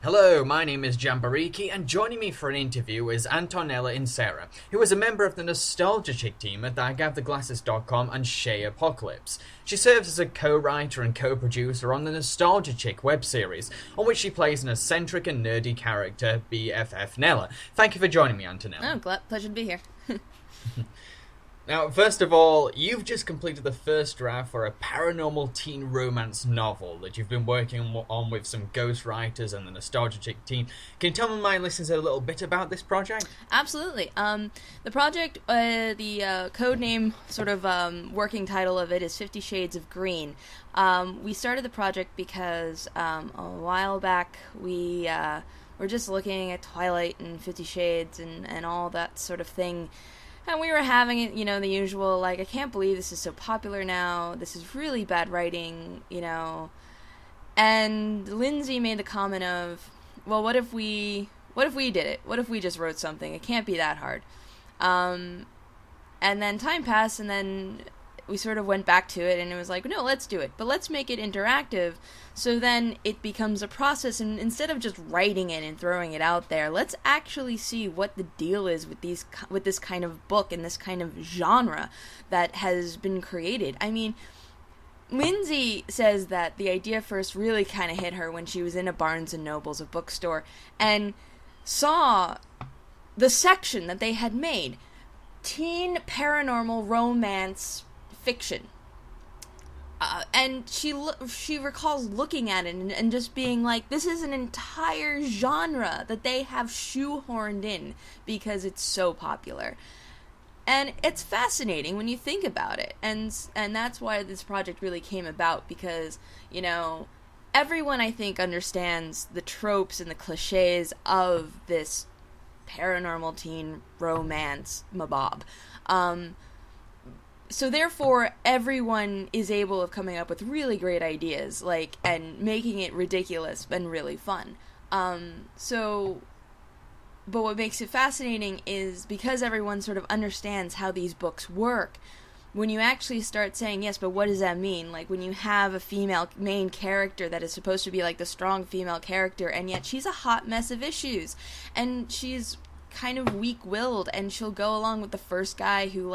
Hello, my name is Jambareeqi, and joining me for an interview is Antonella Inserra, who is a member of the Nostalgia Chick team at IGaveTheGlasses.com and Shea Apocalypse. She serves as a co-writer and co-producer on the Nostalgia Chick web series, on which she plays an eccentric and nerdy character, BFF Nella. Thank you for joining me, Antonella. Oh, pleasure to be here. Now, first of all, you've just completed the first draft for a paranormal teen romance novel that you've been working on with some ghostwriters and the Nostalgia Chick team. Can you tell my listeners a little bit about this project? Absolutely. The project, the code name, sort of working title of it is 50 Shades of Green. We started the project because a while back we were just looking at Twilight and 50 Shades and all that sort of thing. And we were having it, the usual, I can't believe this is so popular now. This is really bad writing, And Lindsay made the comment of, well, what if we did it? What if we just wrote something? It can't be that hard. And then time passed, and then we sort of went back to it, and it was like, no, let's do it. But let's make it interactive, so then it becomes a process, and instead of just writing it and throwing it out there, let's actually see what the deal is with this kind of book and this kind of genre that has been created. I mean, Lindsay says that the idea first really kind of hit her when she was in a Barnes & Noble's, a bookstore, and saw the section that they had made. Teen paranormal romance fiction. And she recalls looking at it and just being like, this is an entire genre that they have shoehorned in because it's so popular. And it's fascinating when you think about it. And that's why this project really came about, because, everyone, I think, understands the tropes and the cliches of this paranormal teen romance macabre. So therefore, everyone is able of coming up with really great ideas, and making it ridiculous and really fun. But what makes it fascinating is because everyone sort of understands how these books work, when you actually start saying, yes, but what does that mean? When you have a female main character that is supposed to be the strong female character, and yet she's a hot mess of issues, and she's kind of weak-willed, and she'll go along with the first guy who,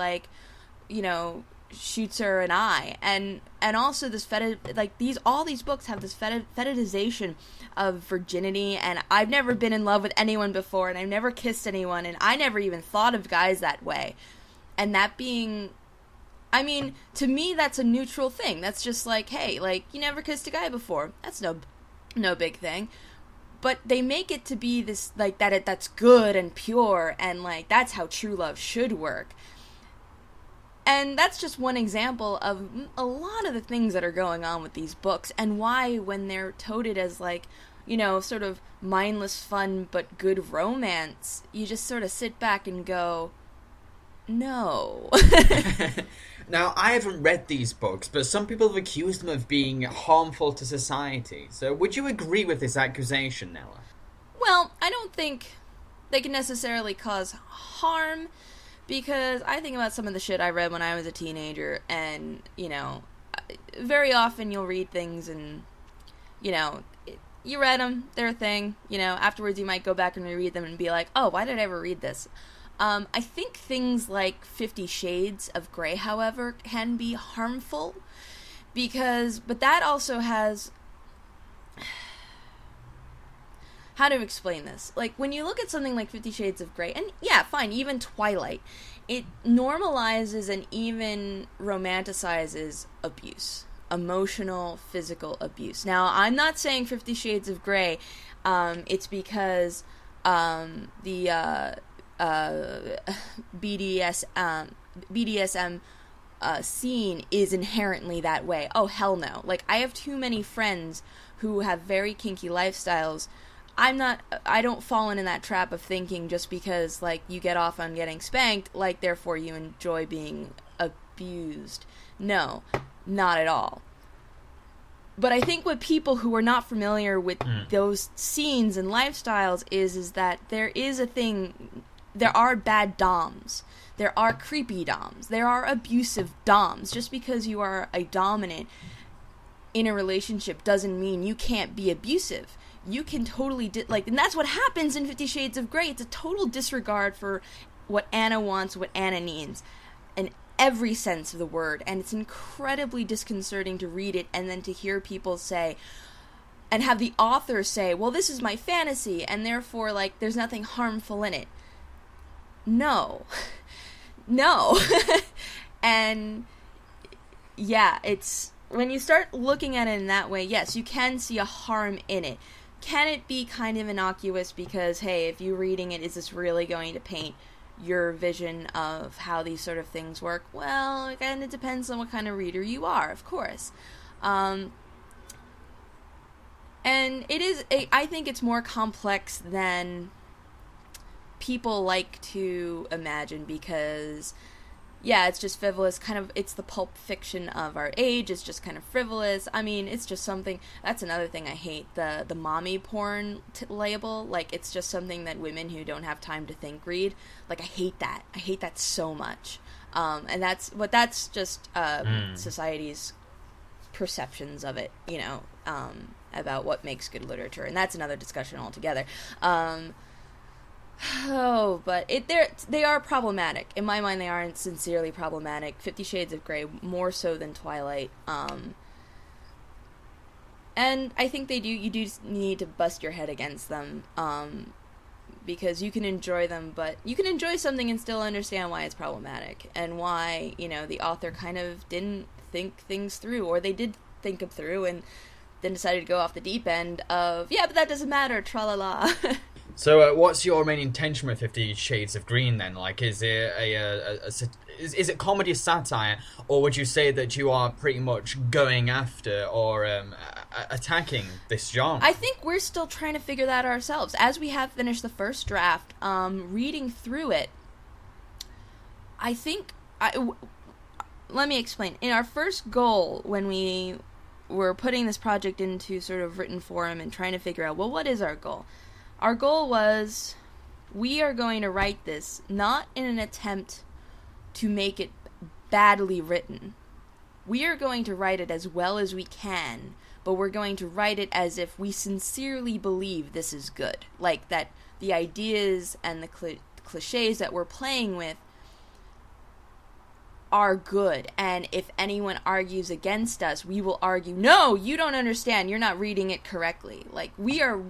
shoots her an eye, and also this all these books have this fetishization of virginity, and I've never been in love with anyone before, and I've never kissed anyone, and I never even thought of guys that way, and that being, to me, that's a neutral thing. That's just hey, you never kissed a guy before. That's no big thing. But they make it to be this, that's good and pure, and, that's how true love should work. And that's just one example of a lot of the things that are going on with these books, and why, when they're touted as, sort of mindless fun but good romance, you just sort of sit back and go, no. Now, I haven't read these books, but some people have accused them of being harmful to society. So would you agree with this accusation, Nella? Well, I don't think they can necessarily cause harm, because I think about some of the shit I read when I was a teenager, and, very often you'll read things and, you read them, they're a thing, afterwards you might go back and reread them and be like, oh, why did I ever read this? I think things like 50 Shades of Grey, however, can be harmful, but that also has... How to explain this? When you look at something like 50 Shades of Grey, and yeah, fine, even Twilight, it normalizes and even romanticizes abuse. Emotional, physical abuse. Now, I'm not saying 50 Shades of Grey, it's because the BDSM scene is inherently that way. Oh, hell no. I have too many friends who have very kinky lifestyles. I don't fall into that trap of thinking just because, you get off on getting spanked, therefore you enjoy being abused. No, not at all. But I think what people who are not familiar with those scenes and lifestyles is that there is a thing, there are bad doms. There are creepy doms. There are abusive doms. Just because you are a dominant in a relationship doesn't mean you can't be abusive. you can totally and that's what happens in 50 Shades of Grey. It's a total disregard for what Anna wants, what Anna needs, in every sense of the word, and it's incredibly disconcerting to read it and then to hear people say, and have the author say, well, this is my fantasy, and therefore, like, there's nothing harmful in it. No. No. And, yeah, it's, when you start looking at it in that way, yes, you can see a harm in it. Can it be kind of innocuous because, hey, if you're reading it, is this really going to paint your vision of how these sort of things work? Well, again, it depends on what kind of reader you are, of course. And it is, I think it's more complex than people like to imagine, because, yeah, it's just frivolous, kind of, it's the pulp fiction of our age, it's just kind of frivolous. I mean, it's just something, that's another thing I hate, the mommy porn label, like, it's just something that women who don't have time to think read. Like, I hate that so much. And that's just society's perceptions of it, you know, about what makes good literature, and that's another discussion altogether. But they are problematic. In my mind, they aren't sincerely problematic. 50 Shades of Grey, more so than Twilight. And I think you do need to bust your head against them, because you can enjoy them, but you can enjoy something and still understand why it's problematic, and why, you know, the author kind of didn't think things through, or they did think them through, and then decided to go off the deep end of, yeah, but that doesn't matter, tra-la-la. So, what's your main intention with 50 Shades of Green, then? Like, is it is it comedy satire, or would you say that you are pretty much going after or attacking this genre? I think we're still trying to figure that ourselves. As we have finished the first draft, reading through it, I think... let me explain. In our first goal, when we were putting this project into sort of written form and trying to figure out, well, what is our goal? Our goal was, we are going to write this not in an attempt to make it badly written. We are going to write it as well as we can, but we're going to write it as if we sincerely believe this is good. Like, that the ideas and the cliches that we're playing with are good, and if anyone argues against us, we will argue, no, you don't understand, you're not reading it correctly. Like, we are...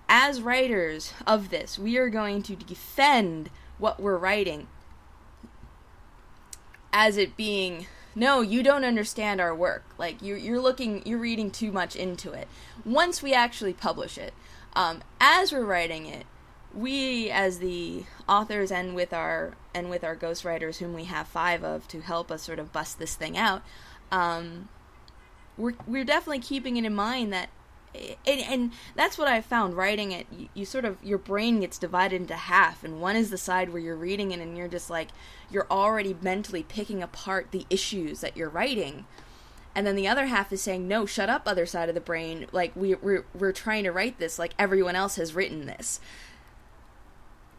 as writers of this, we are going to defend what we're writing as it being, no, you don't understand our work. Like, you're reading too much into it. Once we actually publish it, as we're writing it, we, as the authors, and with our ghostwriters, whom we have 5 of to help us sort of bust this thing out, we're definitely keeping it in mind that. And that's what I found writing it. You sort of, your brain gets divided into half, and one is the side where you're reading it and you're just like, you're already mentally picking apart the issues that you're writing, and then the other half is saying, no, shut up, other side of the brain, like, we're trying to write this like everyone else has written this.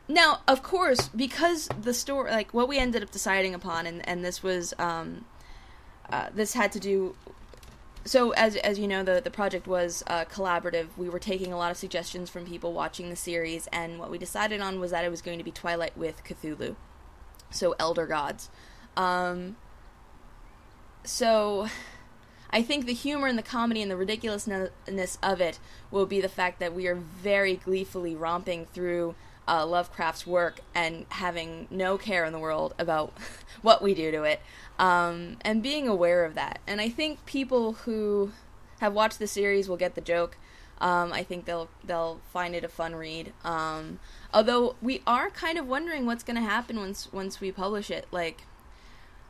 Now, of course, because the story, like, what we ended up deciding upon, and this was, this had to do... So, as you know, the project was collaborative. We were taking a lot of suggestions from people watching the series, and what we decided on was that it was going to be Twilight with Cthulhu. So, Elder Gods. So, I think the humor and the comedy and the ridiculousness of it will be the fact that we are very gleefully romping through Lovecraft's work and having no care in the world about what we do to it. And being aware of that. And I think people who have watched the series will get the joke. I think they'll find it a fun read. Although we are kind of wondering what's going to happen once we publish it. Like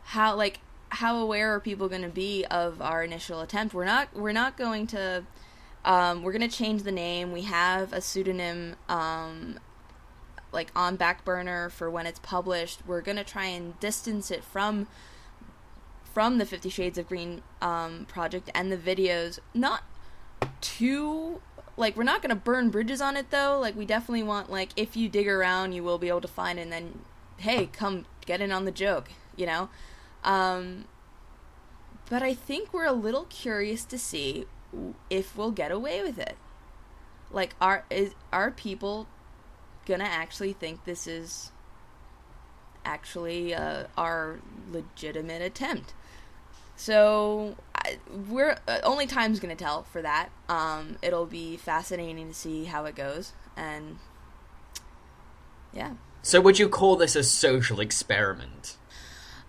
how aware are people going to be of our initial attempt? We're not going to we're going to change the name. We have a pseudonym like on back burner for when it's published. We're going to try and distance it from the 50 Shades of Green project and the videos. Not too, like, we're not going to burn bridges on it, though. Like, we definitely want, like, if you dig around, you will be able to find it, and then, hey, come get in on the joke, you know? But I think we're a little curious to see if we'll get away with it. like, are people gonna actually think this is actually our legitimate attempt? So we're only time's gonna tell for that. It'll be fascinating to see how it goes, and yeah. So would you call this a social experiment?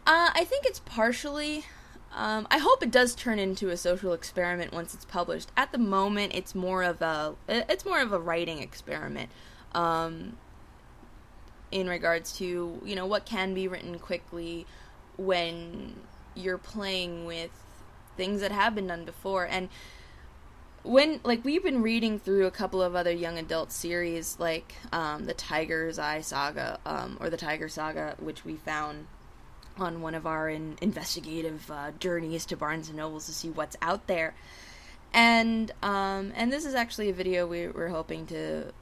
I think it's partially. I hope it does turn into a social experiment once it's published. At the moment, it's more of a writing experiment. In regards to, you know, what can be written quickly when you're playing with things that have been done before. And when, like, we've been reading through a couple of other young adult series, like the Tiger's Eye Saga, or the Tiger Saga, which we found on one of our investigative journeys to Barnes & Nobles to see what's out there. And this is actually a video we're hoping to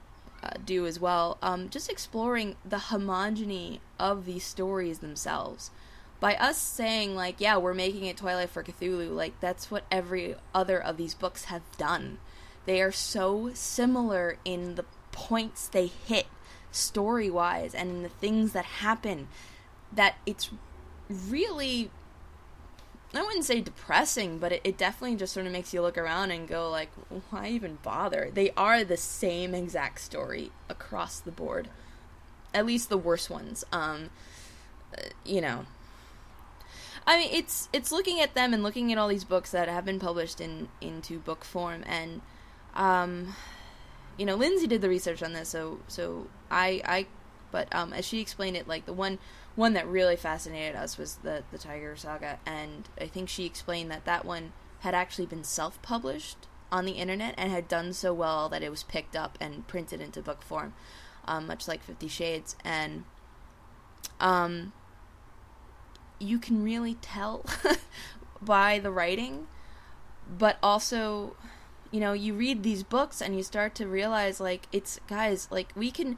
do as well, just exploring the homogeny of these stories themselves. By us saying, like, yeah, we're making it Twilight for Cthulhu, like, that's what every other of these books have done. They are so similar in the points they hit, story-wise, and in the things that happen, that it's really, I wouldn't say depressing, but it definitely just sort of makes you look around and go, like, why even bother? They are the same exact story across the board. At least the worst ones. You know. I mean, it's looking at them and looking at all these books that have been published into book form, and, you know, Lindsay did the research on this, so but as she explained it, like, the one that really fascinated us was the Tiger Saga, and I think she explained that one had actually been self-published on the internet and had done so well that it was picked up and printed into book form, much like 50 Shades, and you can really tell by the writing, but also, you know, you read these books and you start to realize, like, it's, guys, like, we can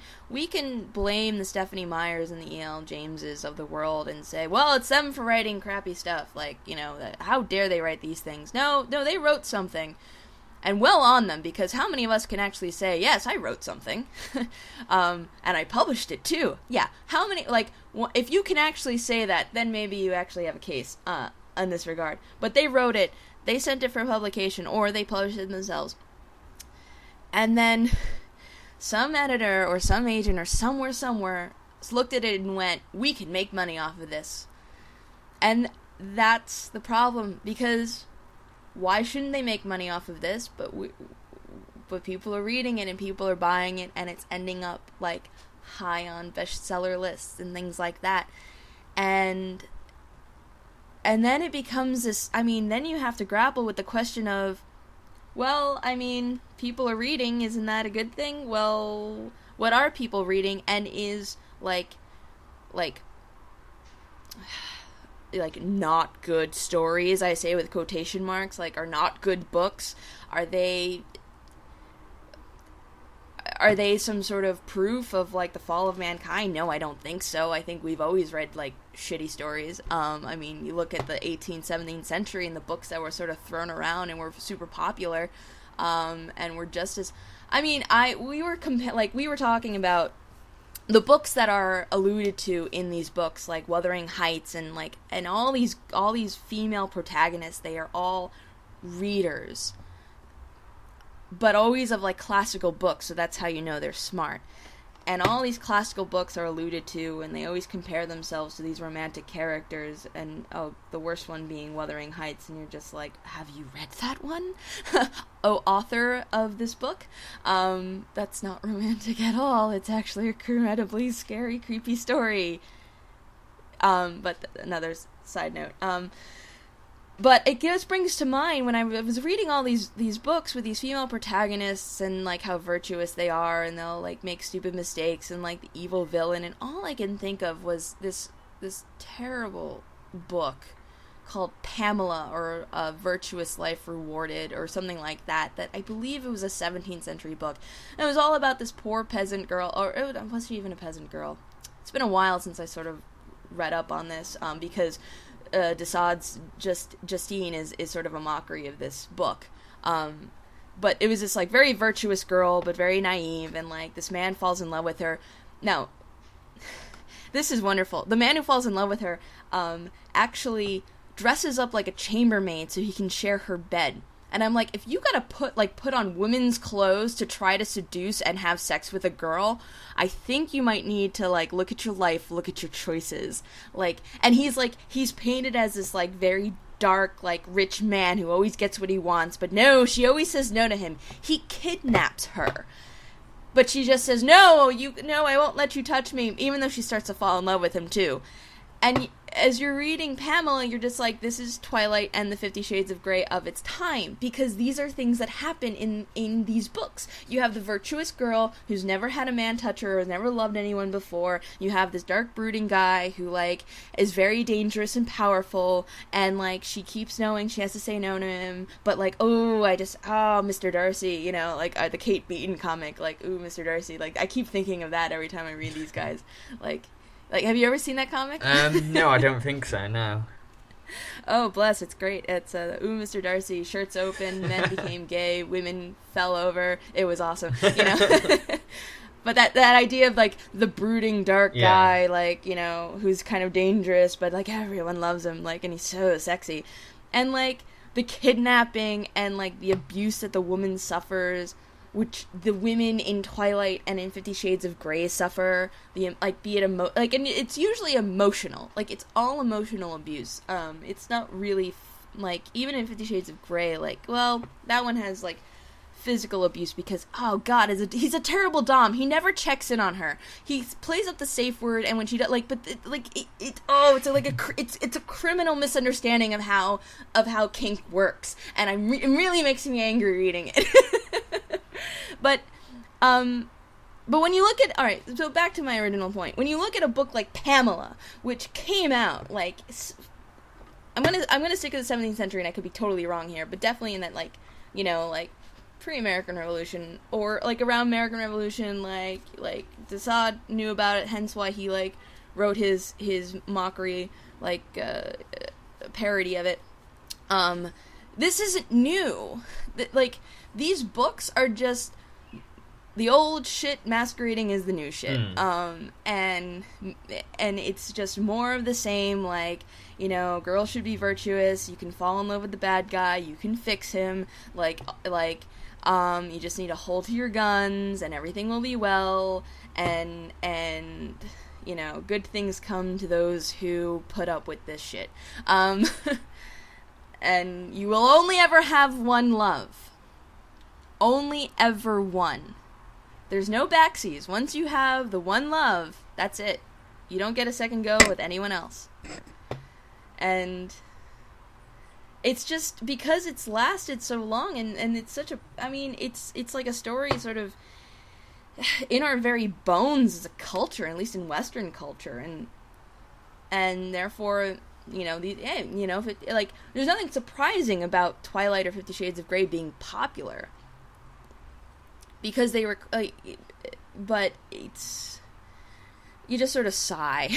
blame the Stephanie Meyers and the E.L. Jameses of the world and say, well, it's them for writing crappy stuff, like, you know, how dare they write these things? No, they wrote something, and well on them, because how many of us can actually say, yes, I wrote something, and I published it too? Yeah, how many, like, if you can actually say that, then maybe you actually have a case, in this regard. But they wrote it, they sent it for publication, or they published it themselves. And then some editor or some agent or somewhere looked at it and went, we can make money off of this. And that's the problem, because why shouldn't they make money off of this? But people are reading it and people are buying it, and it's ending up, like, high on bestseller lists and things like that. And then it becomes this, I mean, then you have to grapple with the question of, well, I mean, people are reading, isn't that a good thing? Well, what are people reading? And is, like not good stories, I say with quotation marks, like, are not good books, are they some sort of proof of, like, the fall of mankind? No, I don't think so. I think we've always read, like, shitty stories. I mean, you look at the 18th, 17th century and the books that were sort of thrown around and were super popular, and were just as, I mean, we were talking about the books that are alluded to in these books, like Wuthering Heights, and, like, and all these female protagonists, they are all readers, but always of, like, classical books, so that's how you know they're smart. And all these classical books are alluded to, and they always compare themselves to these romantic characters, and, the worst one being Wuthering Heights, and you're just like, have you read that one? Oh, author of this book? That's not romantic at all. It's actually a incredibly scary, creepy story. But another side note. But it just brings to mind, when I was reading all these books with these female protagonists, and, like, how virtuous they are, and they'll, like, make stupid mistakes, and, like, the evil villain, and all I can think of was this terrible book called Pamela, or A Virtuous Life Rewarded, or something like that I believe it was a 17th century book. And it was all about this poor peasant girl, or it wasn't even a peasant girl. It's been a while since I sort of read up on this, because de Sade's Justine is sort of a mockery of this book. but it was this, like, very virtuous girl, but very naive, and, like, this man falls in love with her. Now, this is wonderful. The man who falls in love with her, actually dresses up like a chambermaid so he can share her bed. And I'm like, if you gotta put on women's clothes to try to seduce and have sex with a girl, I think you might need to, like, look at your life, look at your choices. Like, and he's painted as this, like, very dark, like, rich man who always gets what he wants, but no, she always says no to him. He kidnaps her. But she just says, no, I won't let you touch me, even though she starts to fall in love with him, too. And as you're reading Pamela, you're just like, this is Twilight and the 50 Shades of Grey of its time, because these are things that happen in these books. You have the virtuous girl who's never had a man touch her, or has never loved anyone before. You have this dark, brooding guy who, like, is very dangerous and powerful, and, like, she keeps knowing she has to say no to him, but, like, Mr. Darcy, you know, like, the Kate Beaton comic, like, ooh, Mr. Darcy, like, I keep thinking of that every time I read these guys, like, have you ever seen that comic? No, I don't think so, no. Oh, bless, it's great. It's, ooh, Mr. Darcy, shirts open, men became gay, women fell over. It was awesome, you know? But that idea of, like, the brooding dark guy, like, you know, who's kind of dangerous, but, like, everyone loves him, like, and he's so sexy. And, like, the kidnapping and, like, the abuse that the woman suffers, which the women in Twilight and in 50 Shades of Grey suffer, and it's usually emotional, like, it's all emotional abuse. It's not really, like, even in 50 Shades of Grey, like, well, that one has, like, physical abuse because, oh god, he's a terrible dom. He never checks in on her. He plays up the safe word, and when she does, like, but it's a criminal misunderstanding of how kink works, and it really makes me angry reading it. But when you look at, alright, so back to my original point. When you look at a book like Pamela, which came out, like, I'm gonna stick to the 17th century, and I could be totally wrong here, but definitely in that, like, you know, like, pre-American Revolution, or, like, around American Revolution, like, Desaad knew about it, hence why he, like, wrote his mockery, like, parody of it. This isn't new. Like, these books are just the old shit masquerading as the new shit. And it's just more of the same, like, you know, girls should be virtuous, you can fall in love with the bad guy, you can fix him, you just need to hold to your guns, and everything will be well, and you know, good things come to those who put up with this shit. And you will only ever have one love. Only ever one. There's no backsies. Once you have the one love, that's it. You don't get a second go with anyone else. And it's just because it's lasted so long, and it's such a, I mean, it's like a story sort of in our very bones as a culture, at least in Western culture, and therefore, you know, there's nothing surprising about Twilight or 50 Shades of Grey being popular, because they were, but it's, you just sort of sigh.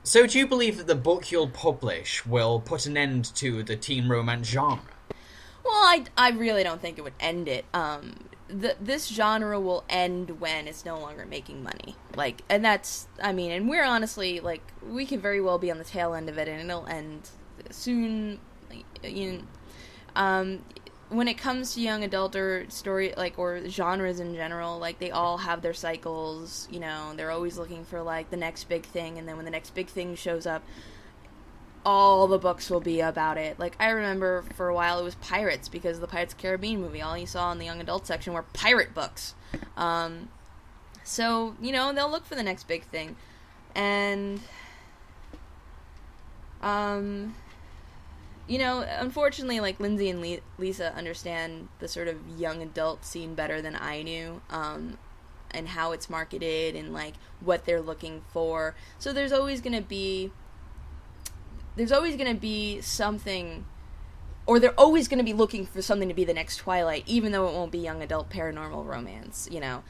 So do you believe that the book you'll publish will put an end to the teen romance genre? Well, I really don't think it would end it. This genre will end when it's no longer making money. Like, and that's, I mean, and we're honestly, like, we could very well be on the tail end of it, and it'll end soon. You know, when it comes to young adult or story, like, or genres in general, like, they all have their cycles, you know, they're always looking for, like, the next big thing, and then when the next big thing shows up, all the books will be about it. Like, I remember for a while it was Pirates, because of the Pirates of the Caribbean movie. All you saw in the young adult section were pirate books. So, you know, they'll look for the next big thing. And, you know, unfortunately, like, Lindsay and Lisa understand the sort of young adult scene better than I do, and how it's marketed, and, like, what they're looking for. So there's always going to be something, or they're always going to be looking for something to be the next Twilight, even though it won't be young adult paranormal romance, you know.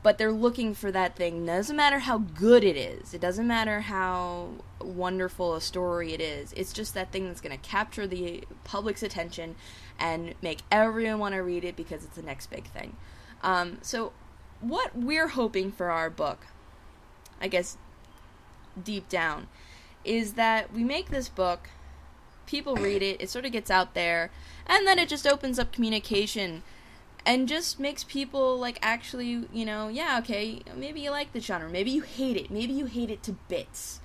but they're looking for that thing. It doesn't matter how good it is. It doesn't matter how wonderful a story it is. It's just that thing that's going to capture the public's attention and make everyone want to read it because it's the next big thing. So what we're hoping for our book, I guess deep down, is that we make this book, people read it, it sort of gets out there, and then it just opens up communication and just makes people, like, actually, you know, yeah, okay, maybe you like the genre, maybe you hate it to bits,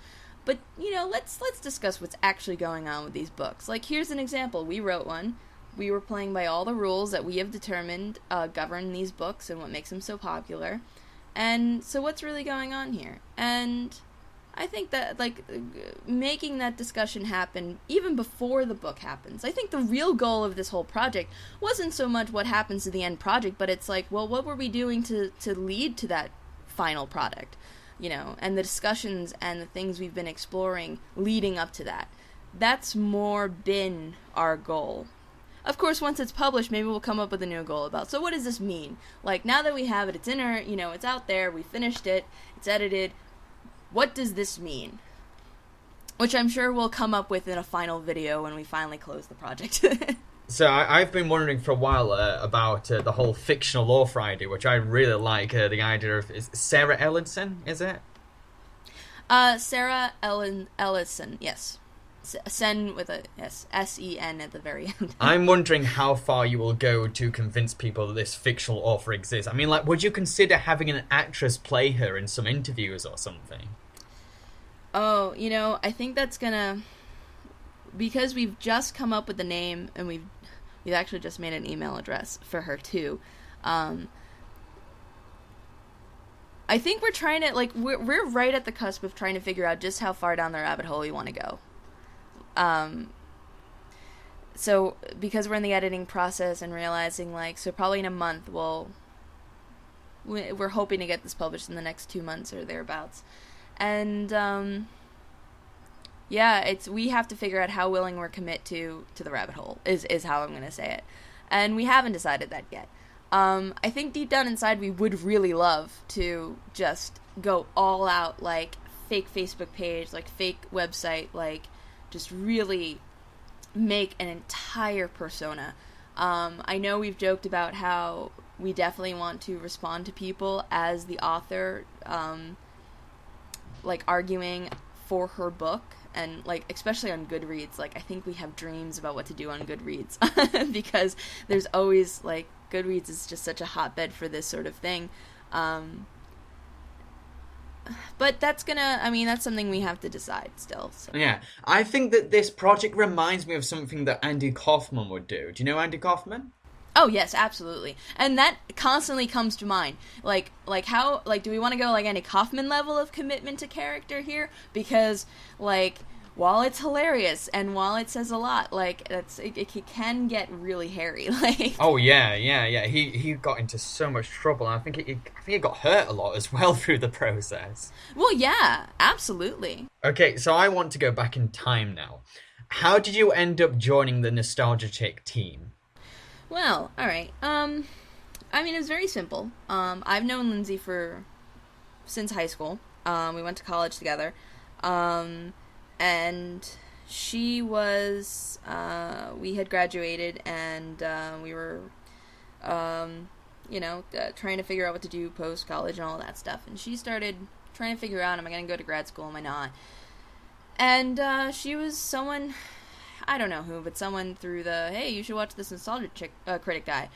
but, you know, let's discuss what's actually going on with these books. Like, here's an example. We wrote one. We were playing by all the rules that we have determined govern these books and what makes them so popular, and so what's really going on here? And I think that, like, making that discussion happen even before the book happens. I think the real goal of this whole project wasn't so much what happens to the end project, but it's like, well, what were we doing to lead to that final product? You know, and the discussions and the things we've been exploring leading up to that. That's more been our goal. Of course, once it's published, maybe we'll come up with a new goal about, so what does this mean? Like, now that we have it, it's in our, you know, it's out there, we finished it, it's edited, what does this mean? Which I'm sure we'll come up with in a final video when we finally close the project. So I've been wondering for a while about the whole fictional author idea, which I really like. The idea of is Sarah Ellison, is it? Sarah Ellison, yes. Sen with a S-E-N at the very end. I'm wondering how far you will go to convince people that this fictional author exists. I mean, like, would you consider having an actress play her in some interviews or something? Oh, you know, I think that's gonna... Because we've just come up with the name, and we've actually just made an email address for her, too. I think we're trying to, like, we're right at the cusp of trying to figure out just how far down the rabbit hole we want to go. So, because we're in the editing process and realizing, like, so probably in a month we're hoping to get this published in the next 2 months or thereabouts. And, yeah, we have to figure out how willing we're commit to the rabbit hole, is how I'm going to say it. And we haven't decided that yet. I think deep down inside we would really love to just go all out, like, fake Facebook page, like, fake website, like, just really make an entire persona. I know we've joked about how we definitely want to respond to people as the author, like, arguing for her book, and, like, especially on Goodreads, like, I think we have dreams about what to do on Goodreads, because there's always, like, Goodreads is just such a hotbed for this sort of thing. But that's something we have to decide still. So. Yeah, I think that this project reminds me of something that Andy Kaufman would do. Do you know Andy Kaufman? Oh, yes, absolutely. And that constantly comes to mind. Like how, like, do we want to go, like, Andy Kaufman level of commitment to character here? Because, like, while it's hilarious and while it says a lot, like, it can get really hairy. Like, oh yeah. He got into so much trouble, and I think he got hurt a lot as well through the process. Well, yeah, absolutely. Okay, so I want to go back in time now. How did you end up joining the Nostalgia Chick team? Well, all right. I mean, it was very simple. I've known Lindsay since high school. We went to college together. And she was, we had graduated, and we were, trying to figure out what to do post-college and all that stuff. And she started trying to figure out, am I going to go to grad school, am I not? And she was someone, I don't know who, but someone through hey, you should watch this Nostalgia Critic guy.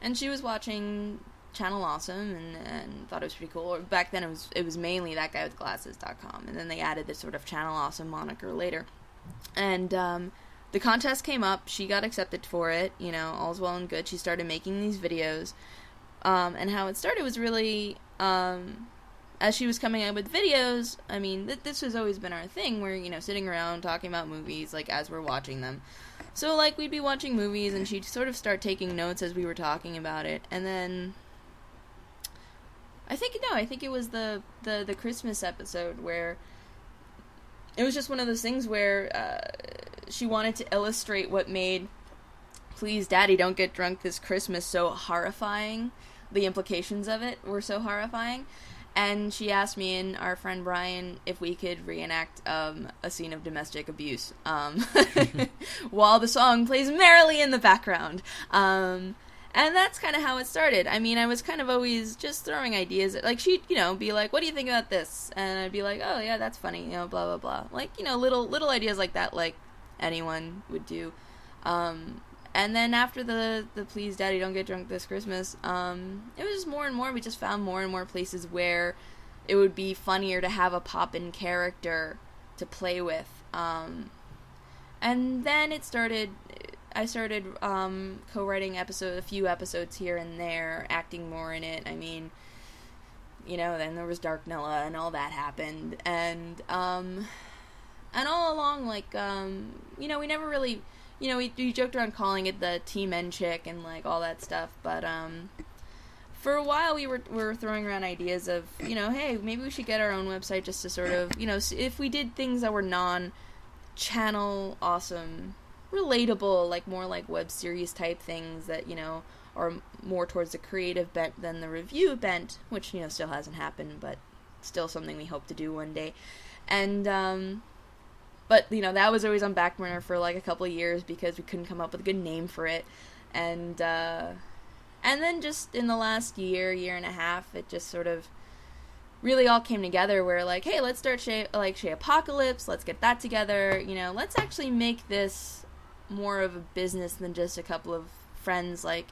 And she was watching Channel Awesome and thought it was pretty cool. Or back then it was mainly that guy with glasses.com, and then they added this sort of Channel Awesome moniker later. And the contest came up, she got accepted for it, you know, all's well and good. She started making these videos, and how it started was really as she was coming up with videos. I mean, this has always been our thing, where, you know, sitting around talking about movies, like, as we're watching them. So, like, we'd be watching movies, and she'd sort of start taking notes as we were talking about it, and then I think it was the Christmas episode where it was just one of those things where she wanted to illustrate what made Please Daddy Don't Get Drunk This Christmas so horrifying. the implications of it were so horrifying. And she asked me and our friend Brian if we could reenact a scene of domestic abuse while the song plays merrily in the background. And that's kind of how it started. I mean, I was kind of always just throwing ideas. Like, she'd, be like, what do you think about this? And I'd be like, oh, yeah, that's funny, blah, blah, blah. Like, little ideas like that, like anyone would do. And then after the Please Daddy Don't Get Drunk This Christmas, it was just more and more. We just found more and more places where it would be funnier to have a pop-in character to play with. And then I started co-writing a few episodes here and there, acting more in it. I mean, then there was Darknella and all that happened. And all along, like, we never really... we joked around calling it the Team N chick and, like, all that stuff, but, for a while we were throwing around ideas of, hey, maybe we should get our own website just to sort of, if we did things that were non-channel, awesome, relatable, like, more like web series type things that, are more towards the creative bent than the review bent, which, still hasn't happened, but still something we hope to do one day, and, but, that was always on back burner for, like, a couple of years because we couldn't come up with a good name for it. And then just in the last year and a half, it just sort of really all came together where, like, hey, let's start Shayapocalypse, let's get that together, let's actually make this more of a business than just a couple of friends, like,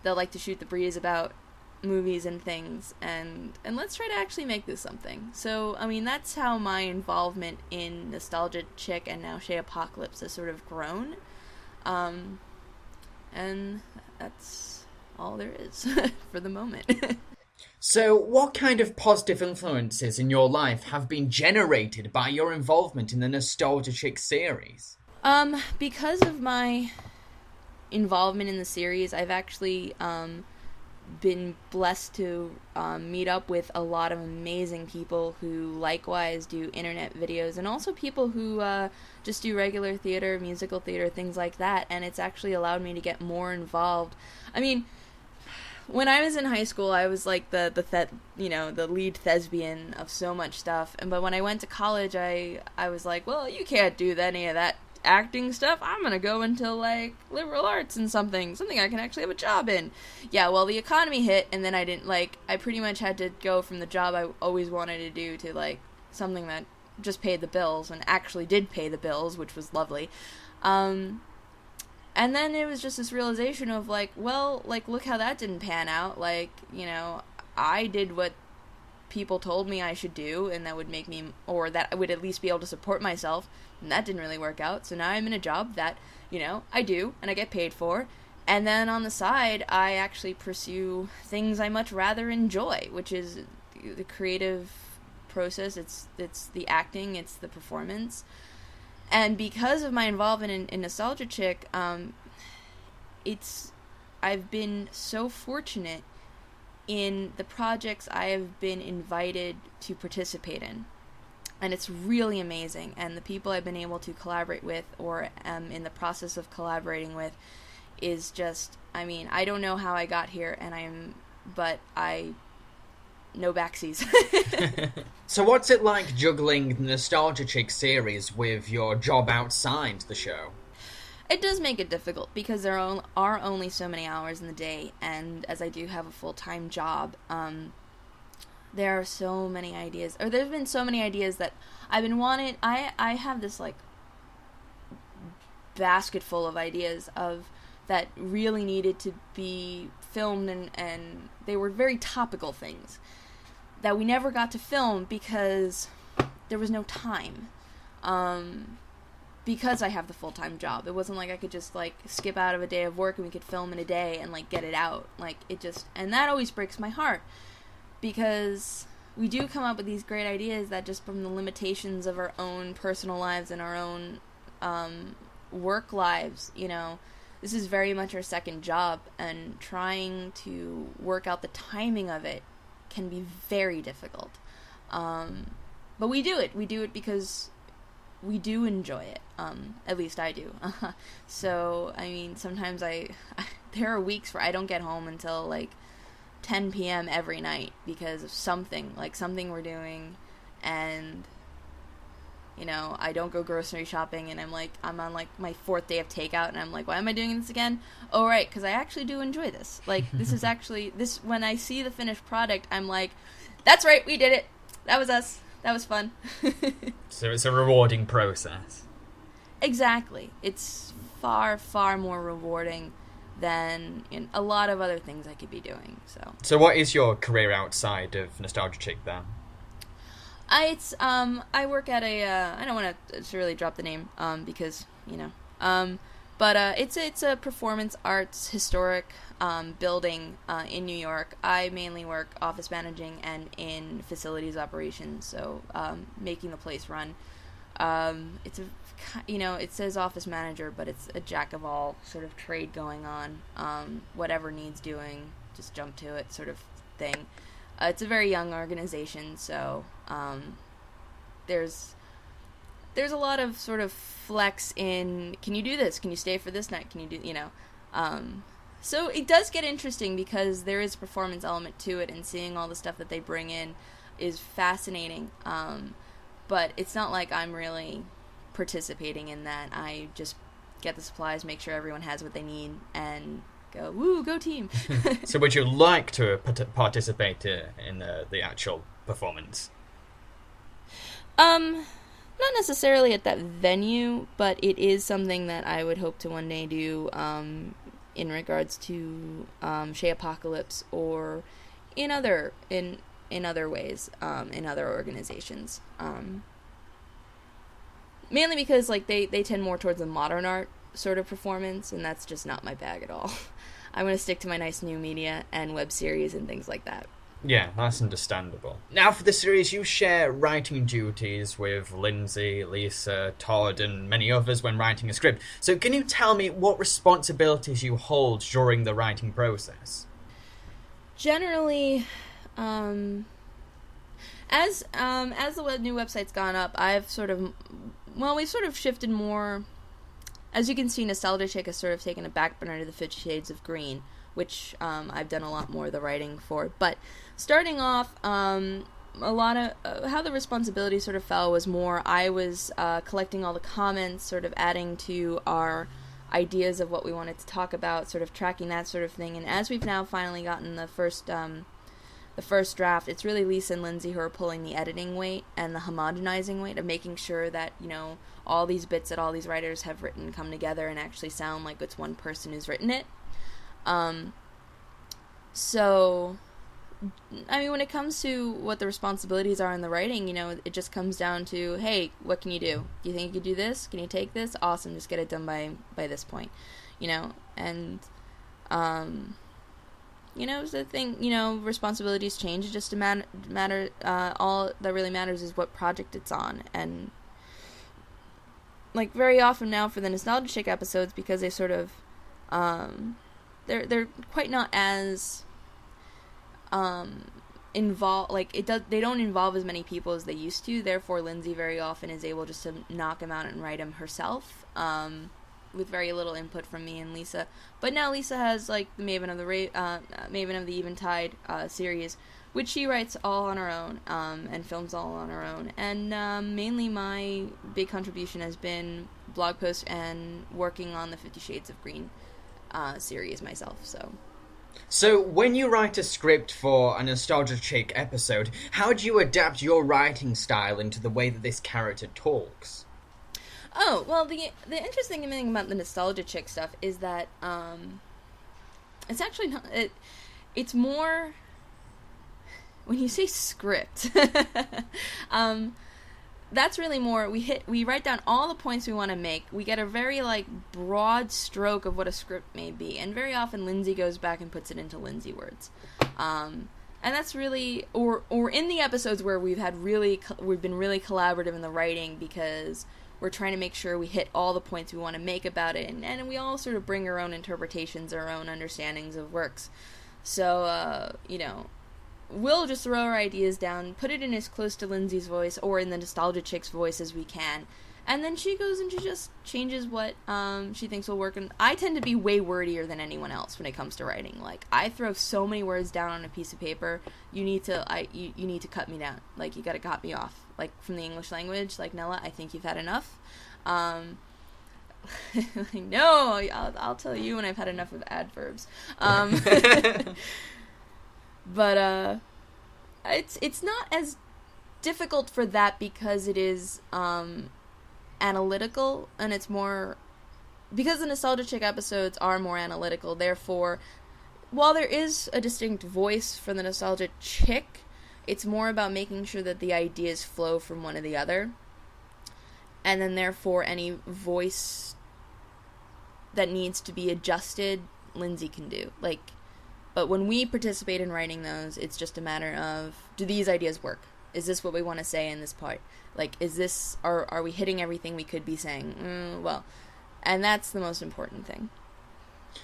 that like to shoot the breeze about movies and things, and let's try to actually make this something. So, I mean, that's how my involvement in Nostalgia Chick and now Shayapocalypse has sort of grown. And that's all there is for the moment. So, what kind of positive influences in your life have been generated by your involvement in the Nostalgia Chick series? Because of my involvement in the series, I've actually, been blessed to meet up with a lot of amazing people who likewise do internet videos, and also people who just do regular theater, musical theater, things like that, and it's actually allowed me to get more involved. I mean, when I was in high school, I was like the lead thespian of so much stuff, but when I went to college, I was like, well, you can't do any of that acting stuff. I'm gonna go into, like, liberal arts and something I can actually have a job in. Yeah, well, the economy hit, and then I pretty much had to go from the job I always wanted to do to, like, something that just paid the bills, and actually did pay the bills, which was lovely. And then it was just this realization of, like, well, like, look how that didn't pan out. Like, I did what people told me I should do, and that would make me, or that I would at least be able to support myself, and that didn't really work out. So now I'm in a job that, I do, and I get paid for, and then on the side, I actually pursue things I much rather enjoy, which is the creative process, it's the acting, it's the performance. And because of my involvement in Nostalgia Chick, I've been so fortunate in the projects I have been invited to participate in. And it's really amazing. And the people I've been able to collaborate with, or am in the process of collaborating with, is just, I mean, I don't know how I got here, but no backsies. So what's it like juggling the Nostalgia Chick series with your job outside the show? It does make it difficult, because there are only so many hours in the day, and as I do have a full-time job, there are so many ideas, or there's been so many ideas that I've been wanting. I have this, like, basket full of ideas that really needed to be filmed, and they were very topical things that we never got to film because there was no time. Because I have the full-time job. It wasn't like I could just, like, skip out of a day of work and we could film in a day and, like, get it out. Like, it just... And that always breaks my heart. Because we do come up with these great ideas that just from the limitations of our own personal lives and our own work lives, this is very much our second job. And trying to work out the timing of it can be very difficult. But we do it. We do it because we do enjoy it. At least I do. So, I mean, sometimes there are weeks where I don't get home until, like, 10 p.m. every night because of something we're doing, and you know, I don't go grocery shopping, and I'm on like my 4th day of takeout, and I'm like, why am I doing this again? Oh, right, because I actually do enjoy this. Like, this is actually, when I see the finished product, I'm like, that's right, we did it. That was us. That was fun. So it's a rewarding process. Exactly. It's far, far more rewarding than in a lot of other things I could be doing. So what is your career outside of Nostalgia Chick then? I work at a I don't want to really drop the name because you know but it's a performance arts historic building in New York. I mainly work office managing and in facilities operations, so making the place run. It's a, you know, it says office manager, but it's a jack of all sort of trade going on. Whatever needs doing, just jump to it sort of thing. It's a very young organization, so there's a lot of sort of flex in, can you do this? Can you stay for this night? Can you do, you know? So it does get interesting because there is a performance element to it, and seeing all the stuff that they bring in is fascinating. But it's not like I'm really participating in that. I just get the supplies, make sure everyone has what they need, and go, woo, go team. So would you like to participate in the actual performance? Not necessarily at that venue, but it is something that I would hope to one day do in regards to Shea Apocalypse, or in other ways, in other organizations. Mainly because like they tend more towards the modern art sort of performance, and that's just not my bag at all. I'm going to stick to my nice new media and web series and things like that. Yeah, that's understandable. Now, for the series, you share writing duties with Lindsay, Lisa, Todd, and many others when writing a script. So can you tell me what responsibilities you hold during the writing process? Generally, as the new website's gone up, we've sort of shifted more. As you can see, Nostalgia Chick has sort of taken a back burner to the 50 Shades of Green, which I've done a lot more of the writing for. But starting off, a lot of how the responsibility sort of fell was more I was collecting all the comments, sort of adding to our ideas of what we wanted to talk about, sort of tracking that sort of thing. And as we've now finally gotten the first draft, it's really Lisa and Lindsay who are pulling the editing weight and the homogenizing weight of making sure that, you know, all these bits that all these writers have written come together and actually sound like it's one person who's written it. So, I mean, when it comes to what the responsibilities are in the writing, you know, it just comes down to, hey, what can you do? Do you think you could do this? Can you take this? Awesome, just get it done by this point, you know, and, you know, the thing, you know, responsibilities change. It just matter. All that really matters is what project it's on. And like very often now for the Nostalgia Chick episodes, because they sort of, they're quite not as involved. Like they don't involve as many people as they used to. Therefore, Lindsay very often is able just to knock them out and write them herself. With very little input from me and Lisa. But now Lisa has like the Maven of the Eventide series, which she writes all on her own and films all on her own. And mainly my big contribution has been blog posts and working on the 50 Shades of Green series myself. So when you write a script for a Nostalgia Chick episode, how do you adapt your writing style into the way that this character talks? Oh, well, the interesting thing about the Nostalgia Chick stuff is that, it's actually not, it's more, when you say script, that's really more, we write down all the points we want to make, we get a very, like, broad stroke of what a script may be, and very often Lindsay goes back and puts it into Lindsay words. And that's really, or in the episodes where we've been really collaborative in the writing, because we're trying to make sure we hit all the points we want to make about it, and we all sort of bring our own interpretations, our own understandings of works. So, you know, we'll just throw our ideas down, put it in as close to Lindsay's voice or in the Nostalgia Chick's voice as we can, And then she goes and she just changes what she thinks will work. And I tend to be way wordier than anyone else when it comes to writing. Like, I throw so many words down on a piece of paper. You need to cut me down. Like, you got to cut me off. Like, from the English language, like, Nella, I think you've had enough. No, I'll tell you when I've had enough of adverbs. But it's not as difficult for that because it is analytical, and it's more because the Nostalgia Chick episodes are more analytical. Therefore, while there is a distinct voice for the Nostalgia Chick, it's more about making sure that the ideas flow from one to the other, and then therefore any voice that needs to be adjusted, Lindsay can do. Like, but when we participate in writing those, it's just a matter of, do these ideas work? Is this what we want to say in this part? Like, is this, are we hitting everything we could be saying? Well, and that's the most important thing.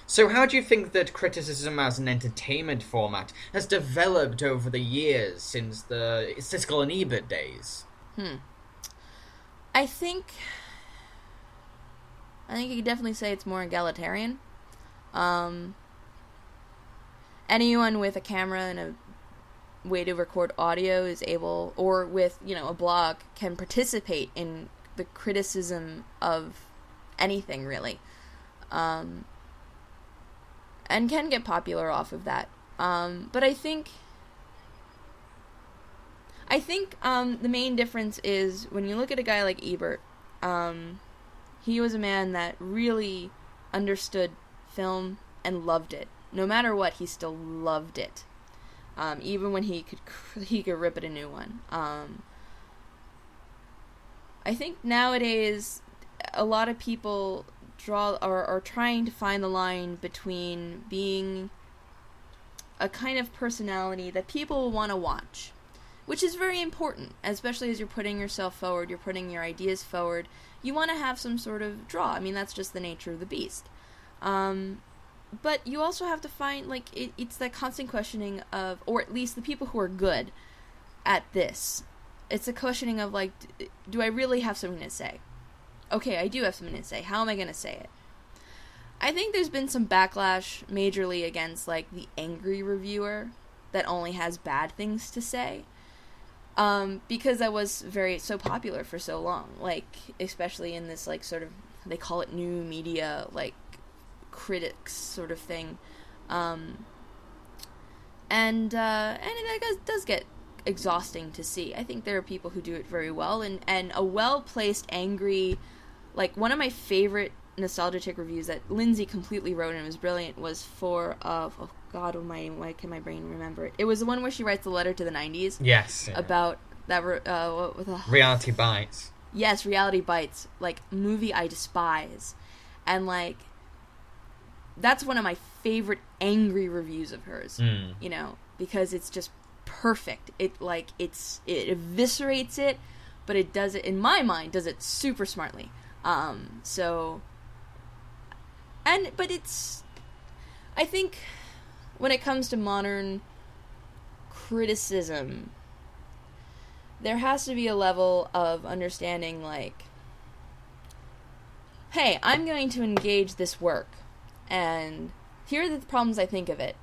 So how do you think that criticism as an entertainment format has developed over the years since the Siskel and Ebert days? I think you could definitely say it's more egalitarian. Anyone with a camera and a way to record audio is able, or with, a blog, can participate in the criticism of anything, really. And can get popular off of that. But I think the main difference is when you look at a guy like Ebert, he was a man that really understood film and loved it. No matter what, he still loved it. Even when he could rip it a new one. I think nowadays a lot of people are trying to find the line between being a kind of personality that people will want to watch, which is very important, especially as you're putting yourself forward, you're putting your ideas forward. You want to have some sort of draw. I mean, that's just the nature of the beast. But you also have to find, like, it's that constant questioning of, or at least the people who are good at this, it's a questioning of, like, do I really have something to say? Okay, I do have something to say. How am I going to say it? I think there's been some backlash majorly against, like, the angry reviewer that only has bad things to say. Because that was so popular for so long. Like, especially in this, like, sort of, they call it new media, like, critics sort of thing. And it does get exhausting to see. I think there are people who do it very well, and a well-placed angry, like, one of my favorite Nostalgia Chick reviews that Lindsay completely wrote and it was brilliant was for oh god, why can my brain remember it? It was the one where she writes the letter to the 90s. Yes. About that Reality Bites. Yes, Reality Bites, like, movie I despise. And, like, that's one of my favorite angry reviews of hers. Because it's just perfect. It eviscerates it, but it does it, in my mind, does it super smartly. But it's, I think when it comes to modern criticism, there has to be a level of understanding, like, hey, I'm going to engage this work, and here are the problems I think of it.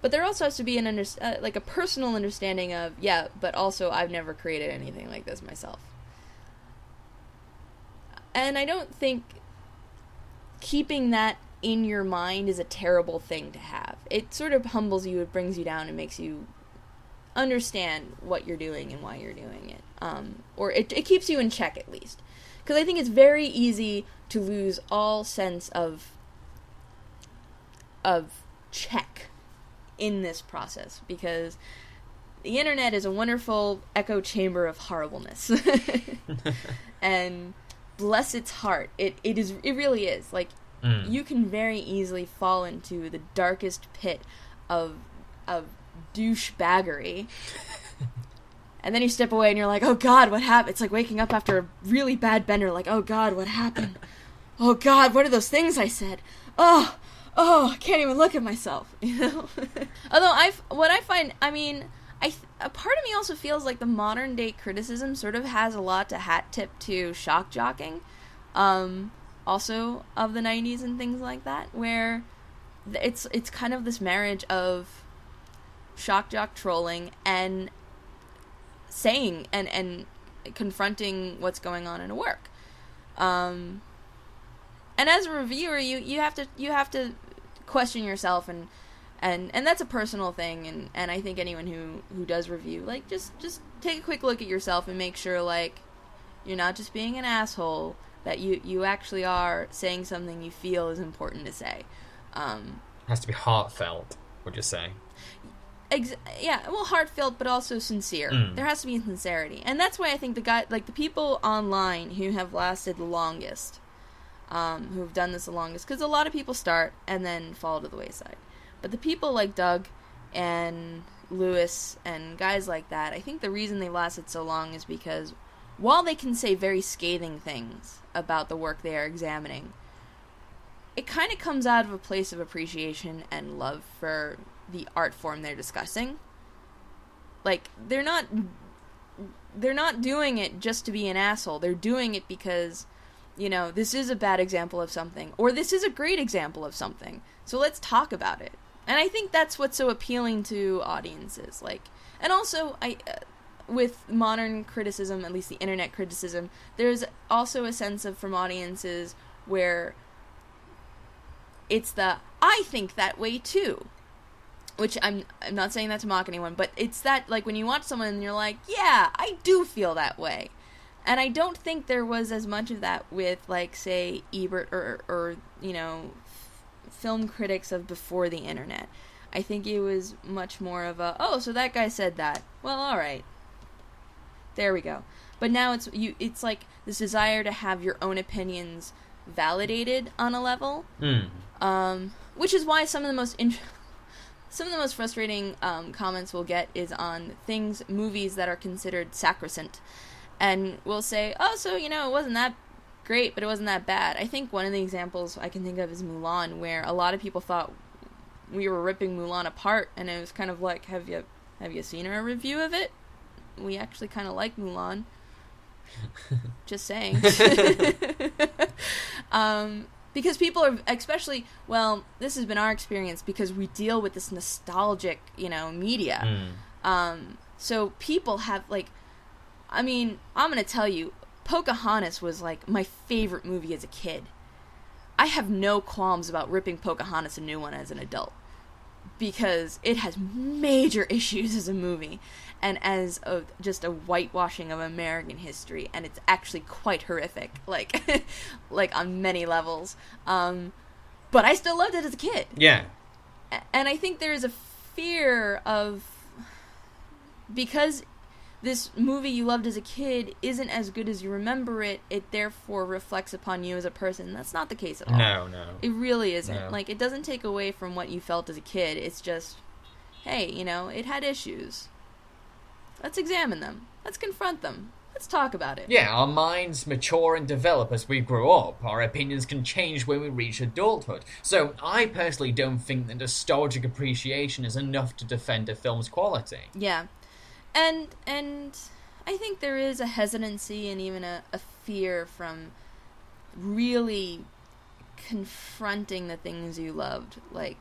But there also has to be a personal understanding of, yeah, but also I've never created anything like this myself. And I don't think keeping that in your mind is a terrible thing to have. It sort of humbles you, it brings you down, and makes you understand what you're doing and why you're doing it. Or it keeps you in check, at least. Because I think it's very easy to lose all sense of check in this process, because the internet is a wonderful echo chamber of horribleness. And bless its heart, it really is. Like, you can very easily fall into the darkest pit of douchebaggery. And then you step away and you're like, oh god, what happened? It's like waking up after a really bad bender, like, oh god, what happened? Oh god, what are those things I said? Oh, I can't even look at myself, Although I a part of me also feels like the modern day criticism sort of has a lot to hat tip to shock jocking, also of the 90s and things like that, where it's kind of this marriage of shock jock trolling and saying and confronting what's going on in a work. And as a reviewer, you have to question yourself, and that's a personal thing, and I think anyone who does review, like, just take a quick look at yourself and make sure, like, you're not just being an asshole, that you actually are saying something you feel is important to say. Has to be heartfelt, would you say? Yeah, well, heartfelt, but also sincere. There has to be sincerity, and that's why I think the people online who have lasted the longest, who've done this the longest, because a lot of people start and then fall to the wayside. But the people like Doug and Lewis and guys like that, I think the reason they lasted so long is because while they can say very scathing things about the work they are examining, it kind of comes out of a place of appreciation and love for the art form they're discussing. Like, they're not doing it just to be an asshole. They're doing it because, this is a bad example of something, or this is a great example of something, so let's talk about it. And I think that's what's so appealing to audiences. Like, and also, with modern criticism, at least the internet criticism, there's also a sense of, from audiences, where it's I think that way too. Which I'm not saying that to mock anyone, but it's that, like, when you watch someone and you're like, yeah, I do feel that way. And I don't think there was as much of that with, like, say, Ebert or film critics of before the internet. I think it was much more of so that guy said that. Well, alright. There we go. But now it's like this desire to have your own opinions validated on a level. Which is why some of the most frustrating comments we'll get is on movies that are considered sacrosanct. And we'll say, it wasn't that great, but it wasn't that bad. I think one of the examples I can think of is Mulan, where a lot of people thought we were ripping Mulan apart, and it was kind of like, have you seen our review of it? We actually kind of like Mulan. Just saying. Because people are, especially, this has been our experience because we deal with this nostalgic, media. So people have, like, I'm going to tell you, Pocahontas was, like, my favorite movie as a kid. I have no qualms about ripping Pocahontas a new one as an adult, because it has major issues as a movie, and as just a whitewashing of American history, and it's actually quite horrific, like, like on many levels. But I still loved it as a kid. Yeah. And I think there is a fear of, because this movie you loved as a kid isn't as good as you remember it, it therefore reflects upon you as a person. That's not the case at all. No. It really isn't. No. Like, it doesn't take away from what you felt as a kid. It's just, hey, it had issues. Let's examine them. Let's confront them. Let's talk about it. Yeah, our minds mature and develop as we grow up. Our opinions can change when we reach adulthood. So I personally don't think that nostalgic appreciation is enough to defend a film's quality. Yeah. And I think there is a hesitancy and even a fear from really confronting the things you loved, like,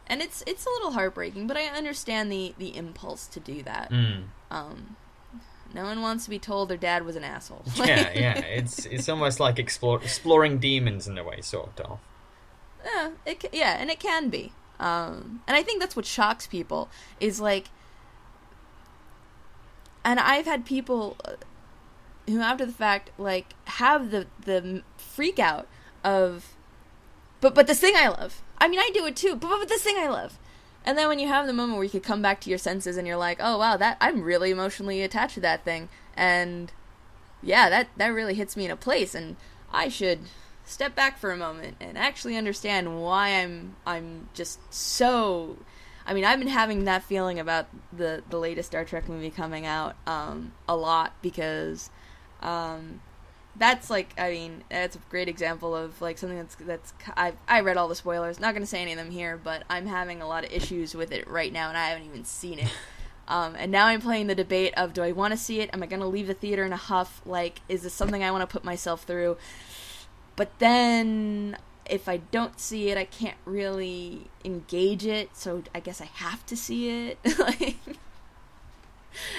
and it's a little heartbreaking, but I understand the impulse to do that. No one wants to be told their dad was an asshole. Yeah, it's almost like exploring demons in a way, sort of. And it can be. And I think that's what shocks people, is like, and I've had people who, after the fact, like, have the freak out of, but this thing I love. I do it too, but this thing I love. And then when you have the moment where you could come back to your senses and you're like, oh wow, I'm really emotionally attached to that thing, and yeah, that really hits me in a place, and I should step back for a moment and actually understand why I'm just so. I've been having that feeling about the latest Star Trek movie coming out a lot, because that's like, that's a great example of, like, something that's I read all the spoilers, not going to say any of them here, but I'm having a lot of issues with it right now, and I haven't even seen it. And now I'm playing the debate of, do I want to see it? Am I going to leave the theater in a huff? Like, is this something I want to put myself through? But then, if I don't see it, I can't really engage it, so I guess I have to see it. Like,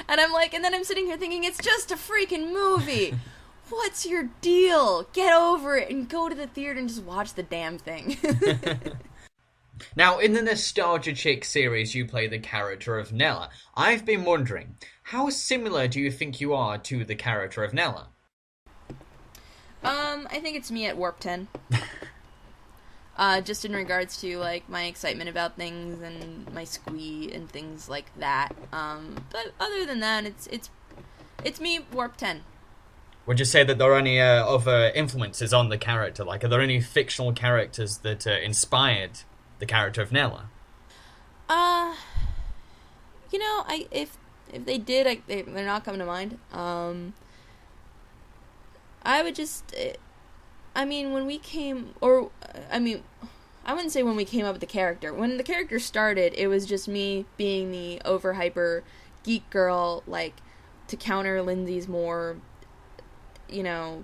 and I'm like, and then I'm sitting here thinking, it's just a freaking movie. What's your deal? Get over it and go to the theater and just watch the damn thing. Now, in the Nostalgia Chick series, you play the character of Nella. I've been wondering, how similar do you think you are to the character of Nella? I think it's me at Warp 10. Just in regards to, like, my excitement about things and my squee and things like that. But other than that, it's me, Warp 10. Would you say that there are any other influences on the character? Like, are there any fictional characters that inspired the character of Nella? If they did, they're not coming to mind. I would just, I wouldn't say when we came up with the character. When the character started, it was just me being the over-hyper geek girl, like, to counter Lindsay's more, I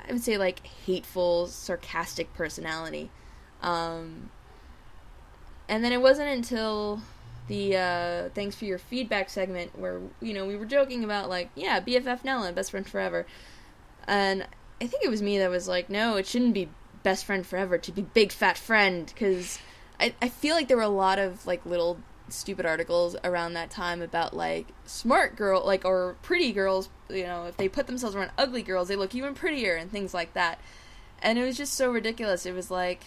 would say, like, hateful, sarcastic personality. And then it wasn't until the Thanks for Your Feedback segment where, we were joking about, like, yeah, BFF Nella, best friend forever. And I think it was me that was like, no, it shouldn't be best friend forever, it should be big fat friend, because I feel like there were a lot of, like, little stupid articles around that time about, like, smart girl, like, or pretty girls, if they put themselves around ugly girls, they look even prettier, and things like that. And it was just so ridiculous. It was like,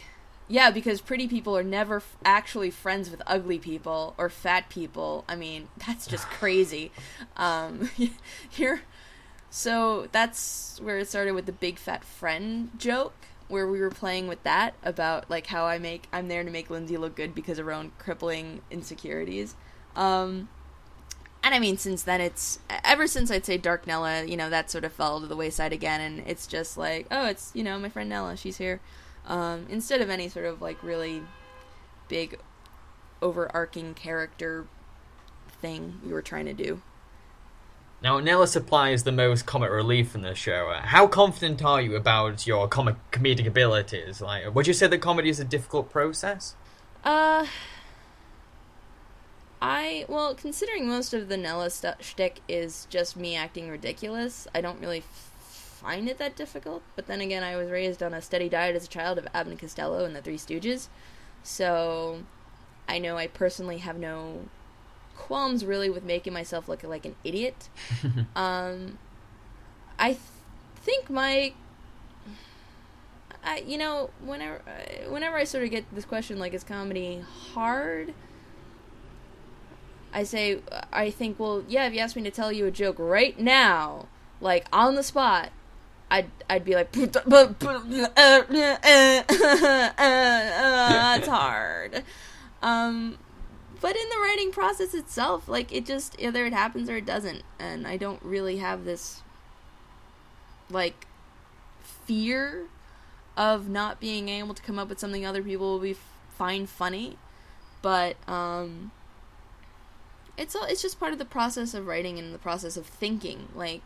yeah, because pretty people are never actually friends with ugly people or fat people. I mean, that's just crazy. So that's where it started with the big fat friend joke, where we were playing with that about, like, how I'm there to make Lindsay look good because of her own crippling insecurities. And I mean, since then, ever since I'd say Dark Nella, that sort of fell to the wayside again, and it's just like, oh, it's, my friend Nella, she's here. Instead of any sort of, like, really big overarching character thing we were trying to do. Now, Nella supplies the most comic relief in the show. How confident are you about your comedic abilities? Like, would you say that comedy is a difficult process? Considering most of the Nella shtick is just me acting ridiculous, I don't really find it that difficult. But then again, I was raised on a steady diet as a child of Abbott and Costello and the Three Stooges, so I know I personally have no qualms really with making myself look like an idiot. I think whenever I sort of get this question, like, is comedy hard? I think, well, yeah, if you asked me to tell you a joke right now, like, on the spot, I'd be like, that's hard. But in the writing process itself, like, it just, either it happens or it doesn't. And I don't really have this, like, fear of not being able to come up with something other people will find funny. But, it's just part of the process of writing and the process of thinking. Like,